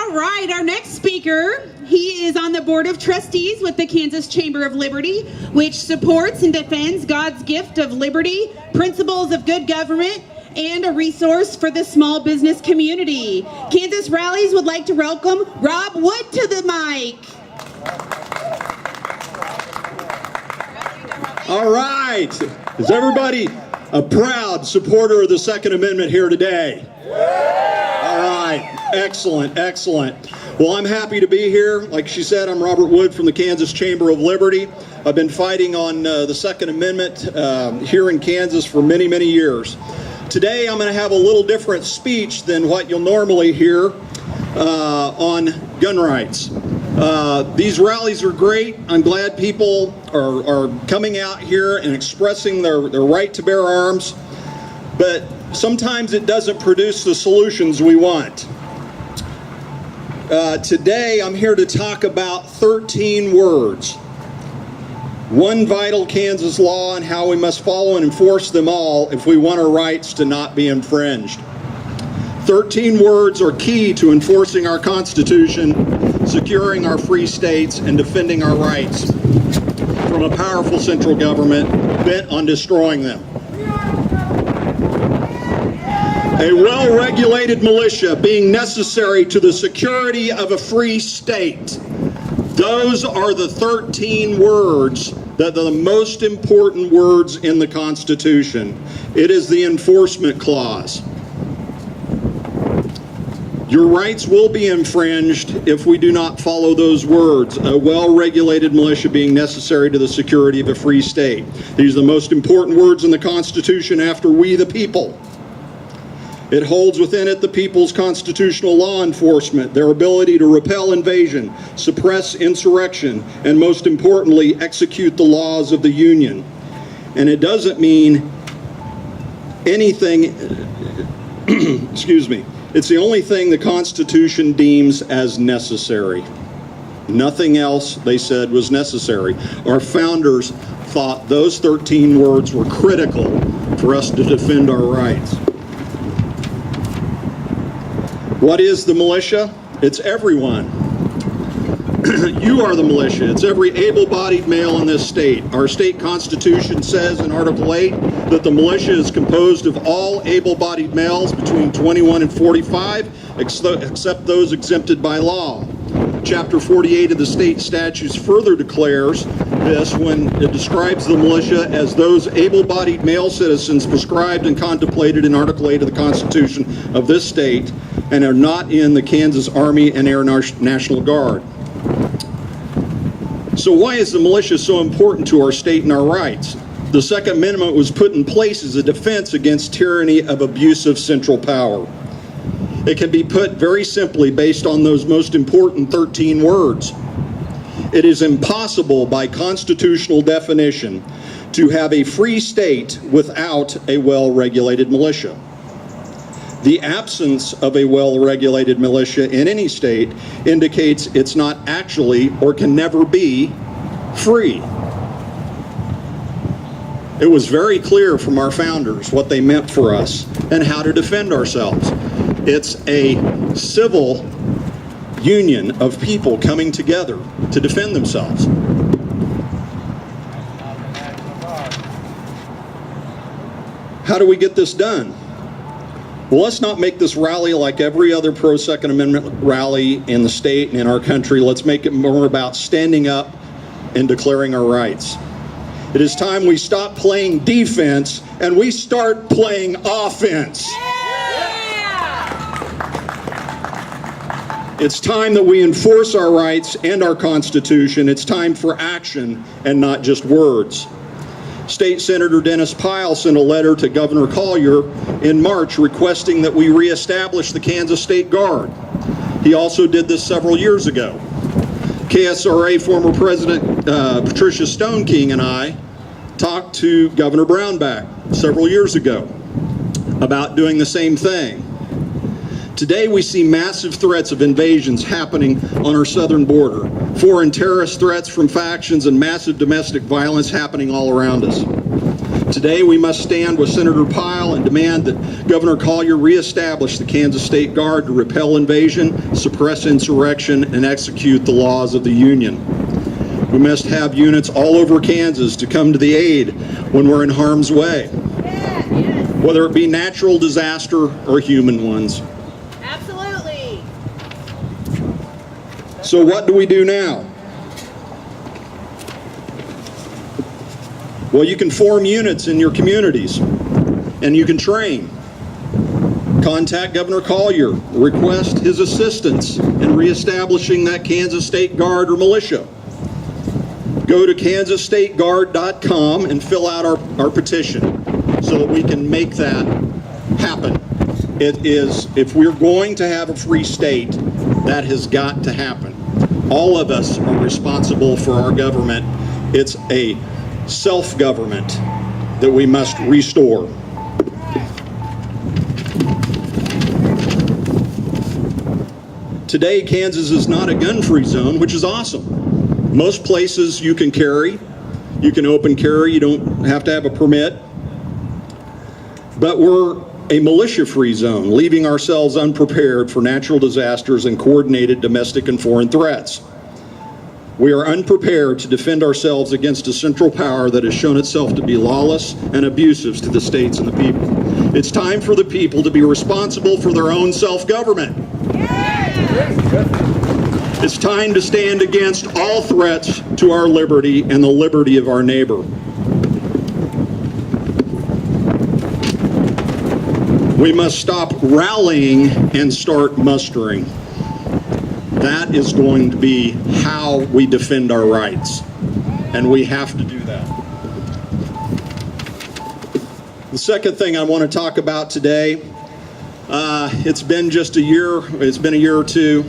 All right, our next speaker, he is on the Board of Trustees with the Kansas Chamber of Liberty, which supports and defends God's gift of liberty, principles of good government, and a resource for the small business community. Kansas Rallies would like to welcome Rob Wood to the mic. All right. Is everybody a proud supporter of the Second Amendment here today? All right. Excellent, excellent. Well, I'm happy to be here. Like she said, I'm Robert Wood from the Kansas Chamber of Liberty. I've been fighting on the Second Amendment here in Kansas for many, many years. Today, I'm going to have a little different speech than what you'll normally hear on gun rights. These rallies are great. I'm glad people are coming out here and expressing their right to bear arms, but sometimes it doesn't produce the solutions we want. Today, I'm here to talk about 13 words. One vital Kansas law and how we must follow and enforce them all if we want our rights to not be infringed. 13 words are key to enforcing our Constitution, securing our free states, and defending our rights from a powerful central government bent on destroying them. A well-regulated militia being necessary to the security of a free state. Those are the 13 words that are the most important words in the Constitution. It is the enforcement clause. Your rights will be infringed if we do not follow those words. A well-regulated militia being necessary to the security of a free state. These are the most important words in the Constitution after we the people. It holds within it the people's constitutional law enforcement, their ability to repel invasion, suppress insurrection, and most importantly, execute the laws of the Union. And it doesn't mean anything, excuse me, it's the only thing the Constitution deems as necessary. Nothing else, they said, was necessary. Our founders thought those 13 words were critical for us to defend our rights. What is the militia? It's everyone. You are the militia. It's every able-bodied male in this state. Our state constitution says in Article 8 that the militia is composed of all able-bodied males between 21 and 45, except those exempted by law. Chapter 48 of the state statutes further declares this when it describes the militia as those able-bodied male citizens prescribed and contemplated in Article 8 of the Constitution of this state and are not in the Kansas Army and Air National Guard. So why is the militia so important to our state and our rights? The Second Amendment was put in place as a defense against tyranny of abusive central power. It can be put very simply based on those most important 13 words. It is impossible by constitutional definition to have a free state without a well-regulated militia. The absence of a well-regulated militia in any state indicates it's not actually or can never be free. It was very clear from our founders what they meant for us and how to defend ourselves. It's a civil union of people coming together to defend themselves. How do we get this done? Well, let's not make this rally like every other pro-Second Amendment rally in the state and in our country. Let's make it more about standing up and declaring our rights. It is time we stop playing defense and we start playing offense. It's time that we enforce our rights and our Constitution. It's time for action and not just words. State Senator Dennis Pyle sent a letter to Governor Collier in March requesting that we reestablish the Kansas State Guard. He also did this several years ago. KSRA former President Patricia Stone King and I talked to Governor Brownback several years ago about doing the same thing. Today we see massive threats of invasions happening on our southern border, foreign terrorist threats from factions, and massive domestic violence happening all around us. Today, we must stand with Senator Pyle and demand that Governor Collier reestablish the Kansas State Guard to repel invasion, suppress insurrection, and execute the laws of the Union. We must have units all over Kansas to come to the aid when we're in harm's way, whether it be natural disaster or human ones. Absolutely. So what do we do now? Well, you can form units in your communities, and you can train. Contact Governor Collier, request his assistance in reestablishing that Kansas State Guard or militia. Go to kansasstateguard.com and fill out our petition so that we can make that happen. It is, if we're going to have a free state, that has got to happen. All of us are responsible for our government. It's a self-government that we must restore. Today, Kansas is not a gun-free zone, which is awesome. Most places you can carry. You can open carry. You don't have to have a permit. But we're a militia-free zone, leaving ourselves unprepared for natural disasters and coordinated domestic and foreign threats. We are unprepared to defend ourselves against a central power that has shown itself to be lawless and abusive to the states and the people. It's time for the people to be responsible for their own self-government. It's time to stand against all threats to our liberty and the liberty of our neighbor. We must stop rallying and start mustering. That is going to be how we defend our rights, and we have to do that. The second thing I want to talk about today, it's been a year or two,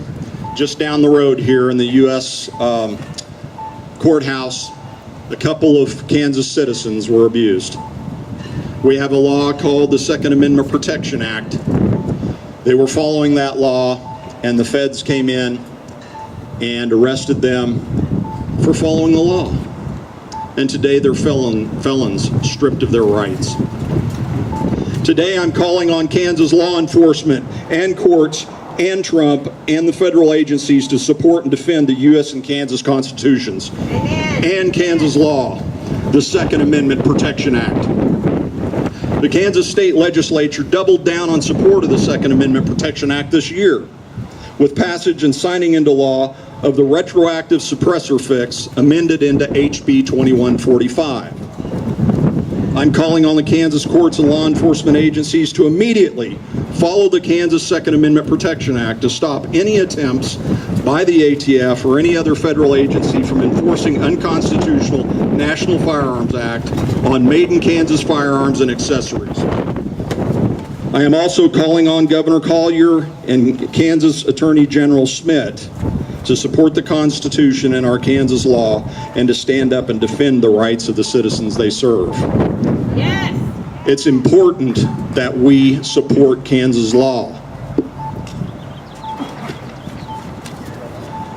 just down the road here in the U.S. Courthouse, a couple of Kansas citizens were abused. We have a law called the Second Amendment Protection Act. They were following that law, and the feds came in and arrested them for following the law. And today they're felons stripped of their rights. Today I'm calling on Kansas law enforcement and courts and Trump and the federal agencies to support and defend the U.S. and Kansas constitutions. Amen. And Kansas law, the Second Amendment Protection Act. The Kansas State Legislature doubled down on support of the Second Amendment Protection Act this year, with passage and signing into law of the retroactive suppressor fix amended into HB 2145. I'm calling on the Kansas courts and law enforcement agencies to immediately follow the Kansas Second Amendment Protection Act to stop any attempts by the ATF or any other federal agency from enforcing unconstitutional National Firearms Act on made in Kansas firearms and accessories. I am also calling on Governor Collier and Kansas Attorney General Schmidt to support the Constitution and our Kansas law and to stand up and defend the rights of the citizens they serve. Yes. It's important that we support Kansas law.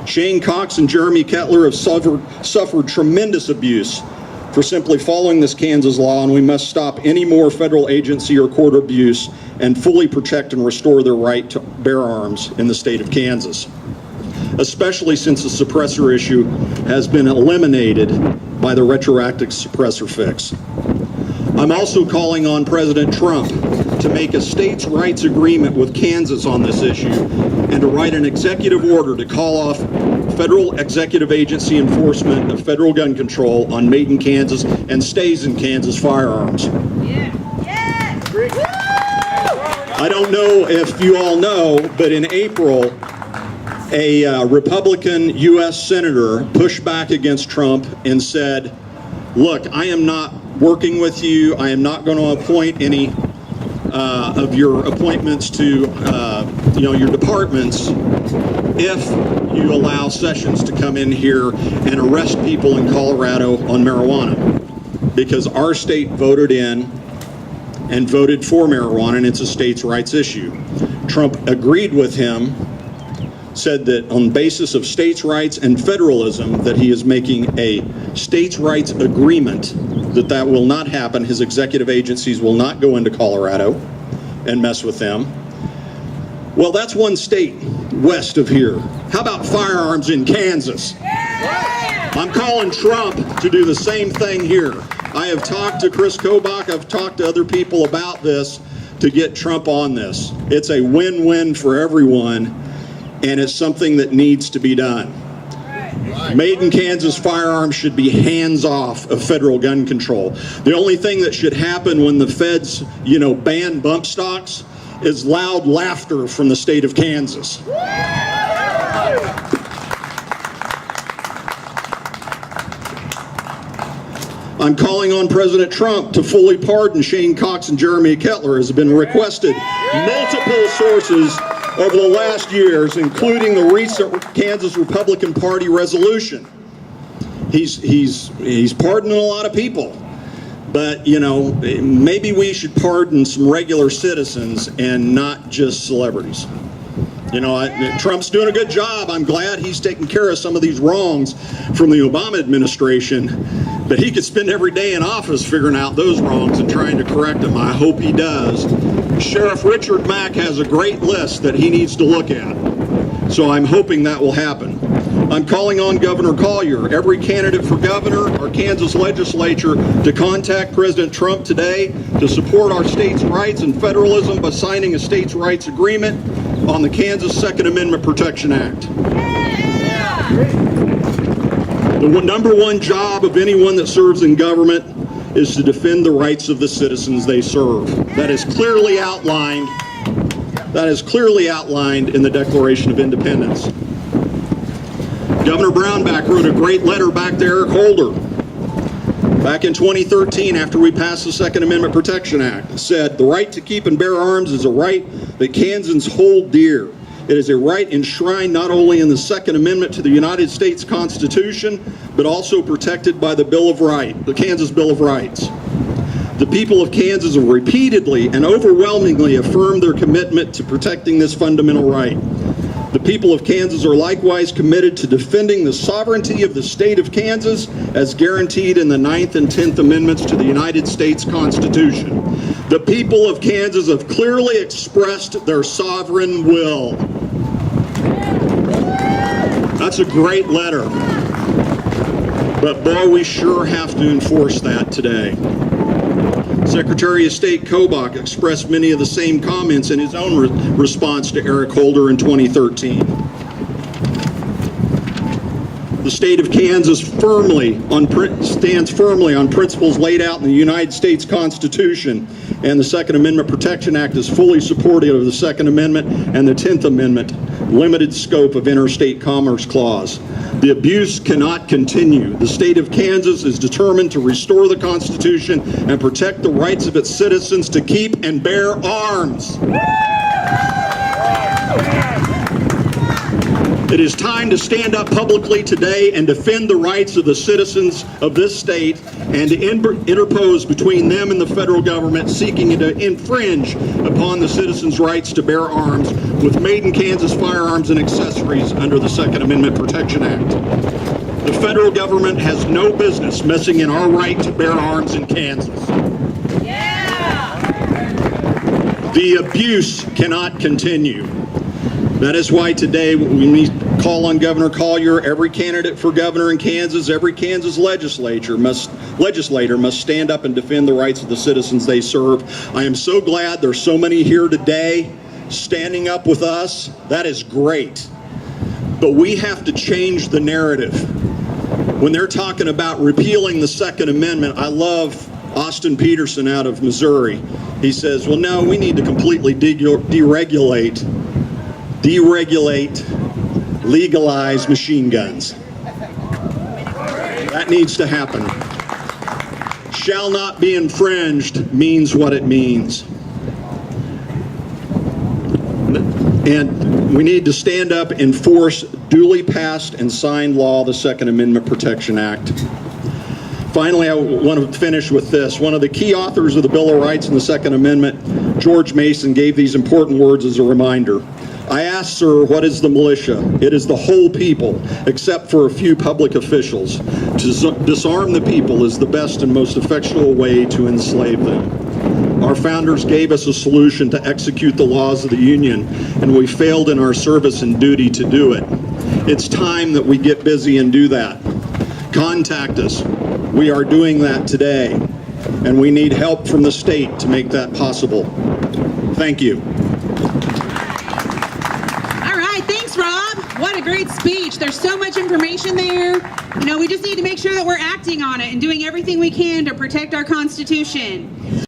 Shane Cox and Jeremy Kettler have suffered tremendous abuse for simply following this Kansas law, and we must stop any more federal agency or court abuse and fully protect and restore their right to bear arms in the state of Kansas, especially since the suppressor issue has been eliminated by the retroactive suppressor fix. I'm also calling on President Trump to make a states' rights agreement with Kansas on this issue and to write an executive order to call off federal executive agency enforcement of federal gun control on made in Kansas and stays in Kansas firearms. Yeah. Yeah. I don't know if you all know, but in April, a Republican U.S. Senator pushed back against Trump and said, look, I am not working with you. I am not going to appoint any of your appointments to your departments if you allow Sessions to come in here and arrest people in Colorado on marijuana, because our state voted in and voted for marijuana, and it's a states' rights issue. Trump agreed with him, said that on the basis of states' rights and federalism that he is making a states' rights agreement that that will not happen. His executive agencies will not go into Colorado and mess with them. Well, that's one state west of here. How about firearms in Kansas? I'm calling Trump to do the same thing here. I have talked to Chris Kobach, I've talked to other people about this to get Trump on this. It's a win-win for everyone, and it's something that needs to be done. Made in Kansas firearms should be hands off of federal gun control. The only thing that should happen when the feds, ban bump stocks is loud laughter from the state of Kansas. I'm calling on President Trump to fully pardon Shane Cox and Jeremy Kettler, as has been requested multiple sources over the last years, including the recent Kansas Republican Party resolution. He's pardoning a lot of people, but maybe we should pardon some regular citizens and not just celebrities. Trump's doing a good job. I'm glad he's taking care of some of these wrongs from the Obama administration, but he could spend every day in office figuring out those wrongs and trying to correct them. I hope he does. Sheriff Richard Mack has a great list that he needs to look at, so I'm hoping that will happen. I'm calling on Governor Collier, every candidate for governor, our Kansas legislature, to contact President Trump today to support our state's rights and federalism by signing a states' rights agreement on the Kansas Second Amendment Protection Act. The number one job of anyone that serves in government is to defend the rights of the citizens they serve. That is clearly outlined in the Declaration of Independence. Governor Brownback wrote a great letter back to Eric Holder back in 2013 after we passed the Second Amendment Protection Act. It said, "The right to keep and bear arms is a right that Kansans hold dear. It is a right enshrined not only in the Second Amendment to the United States Constitution, but also protected by the Bill of Rights, the Kansas Bill of Rights. The people of Kansas have repeatedly and overwhelmingly affirmed their commitment to protecting this fundamental right. The people of Kansas are likewise committed to defending the sovereignty of the state of Kansas as guaranteed in the 9th and 10th Amendments to the United States Constitution. The people of Kansas have clearly expressed their sovereign will." That's a great letter. But boy, we sure have to enforce that today. Secretary of State Kobach expressed many of the same comments in his own response to Eric Holder in 2013. The state of Kansas stands firmly on principles laid out in the United States Constitution, and the Second Amendment Protection Act is fully supportive of the Second Amendment and the 10th Amendment limited scope of interstate commerce clause. The abuse cannot continue. The state of Kansas is determined to restore the Constitution and protect the rights of its citizens to keep and bear arms. It is time to stand up publicly today and defend the rights of the citizens of this state and to interpose between them and the federal government seeking to infringe upon the citizens' rights to bear arms with made in Kansas firearms and accessories under the Second Amendment Protection Act. The federal government has no business messing in our right to bear arms in Kansas. The abuse cannot continue. That is why today we call on Governor Collier, every candidate for governor in Kansas, every Kansas legislator must stand up and defend the rights of the citizens they serve. I am so glad there's so many here today standing up with us. That is great. But we have to change the narrative. When they're talking about repealing the Second Amendment, I love Austin Peterson out of Missouri. He says, well, no, we need to completely deregulate, legalize machine guns. That needs to happen. Shall not be infringed means what it means. And we need to stand up and enforce duly passed and signed law, the Second Amendment Protection Act. Finally, I want to finish with this. One of the key authors of the Bill of Rights and the Second Amendment, George Mason, gave these important words as a reminder. I asked, sir, what is the militia? It is the whole people, except for a few public officials. To disarm the people is the best and most effectual way to enslave them. Our founders gave us a solution to execute the laws of the Union, and we failed in our service and duty to do it. It's time that we get busy and do that. Contact us. We are doing that today, and we need help from the state to make that possible. Thank you. All right, thanks, Rob. What a great speech. There's so much information there. You know, we just need to make sure that we're acting on it and doing everything we can to protect our Constitution.